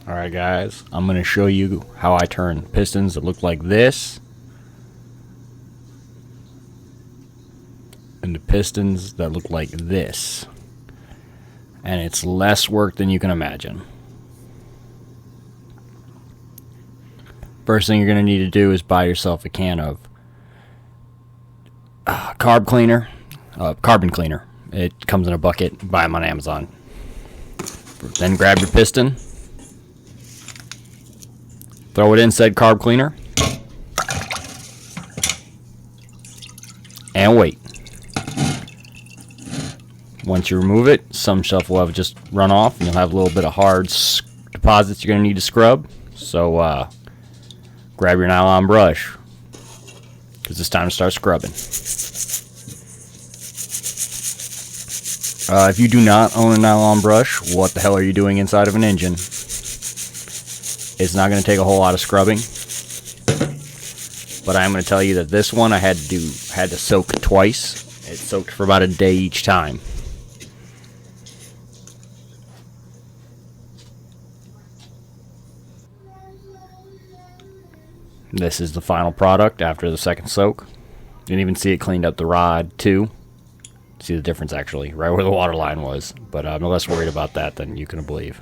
Alright guys, I'm going to show you how I turn pistons that look like this into pistons that look like this. And it's less work than you can imagine. First thing you're going to need to do is buy yourself a can of carbon cleaner. It comes in a bucket. Buy them on Amazon. Then grab your piston. Throw it in said carb cleaner. And wait. Once you remove it, some stuff will have just run off, and you'll have a little bit of hard deposits you're going to need to scrub. So grab your nylon brush, because it's time to start scrubbing. If you do not own a nylon brush, what the hell are you doing inside of an engine? It's not going to take a whole lot of scrubbing. But I'm going to tell you that this one I had to soak twice. It soaked for about a day each time. This is the final product after the second soak. You can even see it cleaned up the rod too. See the difference actually, right where the water line was. But I'm less worried about that than you can believe.